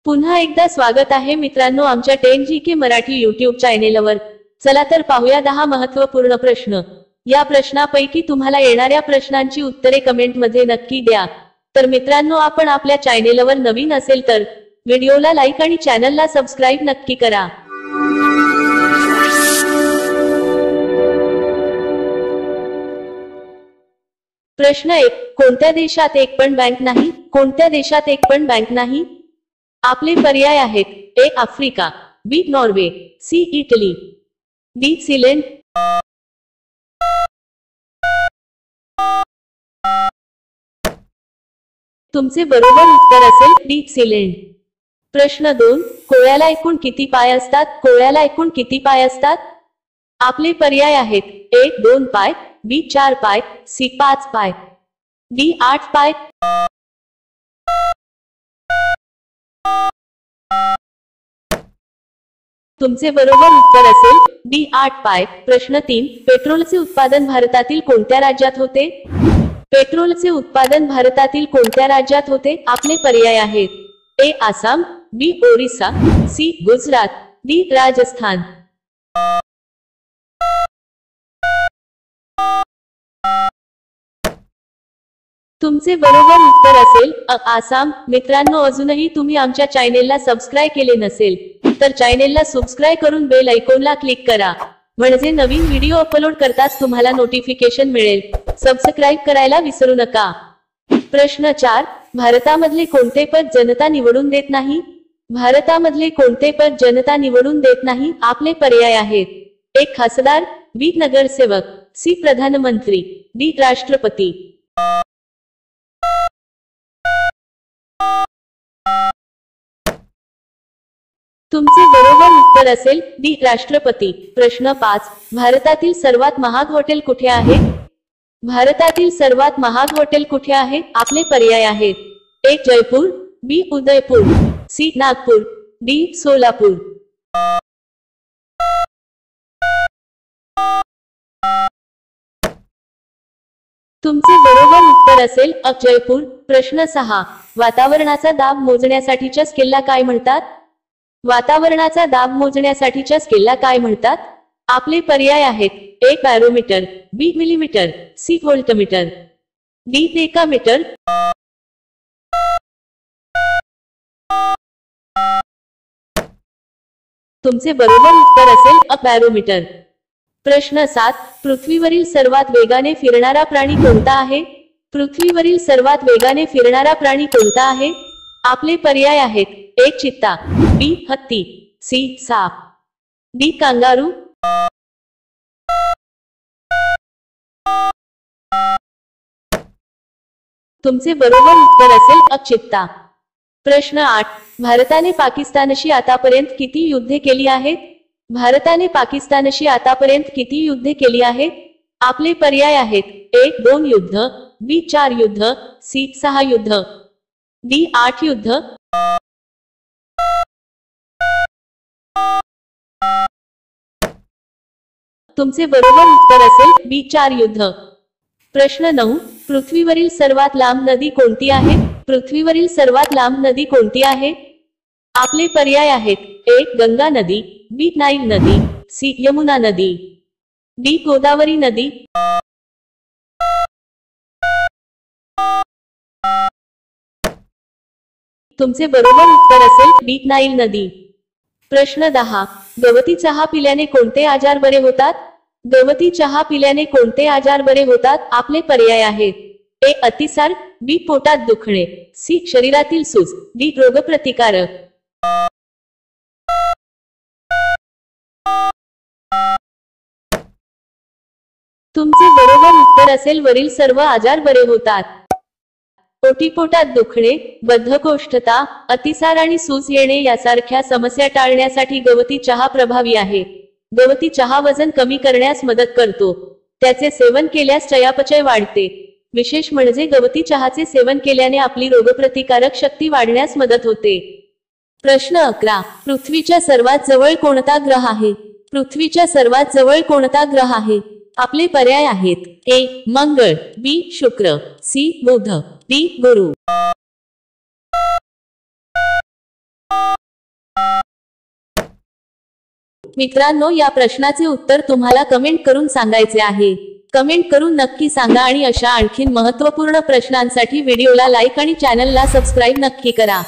पुन्हा एकदा स्वागत आहे मित्रांनो आमच्या 10GK मराठी YouTube चॅनेलवर। चला तर पाहूया 10 महत्त्वपूर्ण प्रश्न। या प्रश्नापैकी तुम्हाला येणाऱ्या प्रश्नांची उत्तरे कमेंट मध्ये नक्की द्या। तर मित्रांनो आपण आपल्या चॅनेलवर नवीन असेल तर व्हिडिओला लाईक आणि चॅनलला सबस्क्राइब नक्की करा। प्रश्न 1, कोणत्या देशात एक पण बँक नाही? कोणत्या देशात एक पण बँक नाही? आपले पर्याय आहेत A Africa, B Norway, C Italy, D Zealand. तुमचे बरोबर उत्तर असेल डी सीलैंड। प्रश्न 2, कोळ्याला एकूण किती पाय असतात? कोळ्याला एकूण किती पाय असतात? आपले पर्याय आहेत ए 2 पाय, बी 4 पाय, सी 5 पाय, डी 8 पाय। तुमचे बरोबर उत्तर असेल डी 8 पाय। प्रश्न 3, पेट्रोलचे उत्पादन भारतातील कोणत्या राज्यात होते? पेट्रोलचे उत्पादन भारतातील कोणत्या राज्यात होते? आपले पर्याय आहेत ए आसाम, बी ओरिसा, सी गुजरात, डी राजस्थान। तुमचे बरोबर उत्तर असेल आसाम। मित्रांनो अजूनही तुम्ही आमच्या चॅनेलला सबस्क्राइब केले नसेल तर चॅनेलला सबस्क्राइब करून बेल आयकॉनला क्लिक करा, म्हणजे नवीन व्हिडिओ अपलोड करताच तुम्हाला नोटिफिकेशन मिळेल। सबस्क्राइब करायला विसरू नका। प्रश्न 4, भारतामधले कोणते पद जनता निवडून देत नाही? भारतामधले कोणते पद जनता निवडून देत नाही? आपले पर्याय आहेत ए खासदार, बी नगरसेवक, सी प्रधानमंत्री, डी राष्ट्रपती। तुमचे बरोबर उत्तर असेल डी राष्ट्रपती। प्रश्न 5, भारतातील सर्वात महाग हॉटेल कुठे आहे? भारतातील सर्वात महाग हॉटेल कुठे आहे? आपले पर्याय आहेत ए जयपूर, बी उदयपूर, सी नागपूर, डी सोलापूर। तुमचे बरोबर उत्तर असेल जयपूर। प्रश्न 6, वातावरणाचा दाब मोजण्यासाठीच्या स्केलला काय म्हणतात? वातावरणाचा दाब मोजण्यासाठीच्या स्केलला काय म्हणतात? आपले पर्याय आहेत A barometer, B millimetre, C voltmeter, D decametre. तुमचे बरोबर उत्तर असेल बॅरोमीटर। प्रश्न 7, पृथ्वीवरील सर्वात वेगाने फिरणारा प्राणी कोणता आहे? पृथ्वीवरील सर्वात वेगाने फिरणारा प्राणी कोणता आहे? आपले पर्याय आहेत ए चित्ता, बी हत्ती, सी साप, डी कांगारू। तुमचे बरोबर उत्तर असेल चित्ता। प्रश्न 8, भारताने पाकिस्तानशी आतापर्यंत किती युद्धे केली आहेत? भारताने पाकिस्तानशी आतापर्यंत किती युद्धे केली आहेत? आपले पर्याय आहेत ए 2 युद्ध, बी 4 युद्ध, सी 6 युद्ध, डी 8 युद्ध। तुमचे बरोबर उत्तर असेल बी 4 युद्ध। प्रश्न 9, पृथ्वीवरील सर्वात लांब नदी कोणती आहे? पृथ्वीवरील सर्वात लांब नदी कोणती आहे? आपले पर्याय आहेत ए गंगा नदी, बी नाईल नदी, सी यमुना नदी, डी गोदावरी नदी। तुमचे बरोबर उत्तर असेल बी नाईल नदी। प्रश्न 10, गवती चहा पिल्याने कोणते आजार बरे होतात? गवती चहा पिल्याने कोणते आजार बरे होतात? आपले पर्याय आहेत ए अतिसार, बी पोटात दुखणे, सी शरीरातील सूज, डी रोगप्रतिकारक। तुमचे बरोबर उत्तर असेल वरील सर्व आजार बरे होतात। ओटीपोटात दुखणे, बद्धकोष्ठता, अतिसार आणि सूज येणे यासारख्या समस्या टाळण्यासाठी गवती चहा प्रभावी आहे। गवती चहा वजन कमी करण्यास मदत करतो। त्याचे सेवन केल्यास चयापचय वाढते। विशेष म्हणजे गवती चहाचे सेवन केल्याने आपली रोगप्रतिकारक शक्ती वाढण्यास मदत होते। प्रश्न 11, पृथ्वीच्या सर्वात जवळ कोणता ग्रह आहे? पृथ्वीच्या सर्वात जवळ कोणता ग्रह आहे? आपले पर्याय आहेत ए मंगळ, बी शुक्र, सी बुध, डी गुरु। मित्रांनो, या प्रश्नाचे उत्तर तुम्हाला कमेंट करून सांगायचे आहे. कमेंट करून नक्की सांगा आणि अशा आणखीन महत्त्वपूर्ण प्रश्नांसाठी व्हिडिओला लाईक आणि चॅनलला सबस्क्राईब नक्की करा.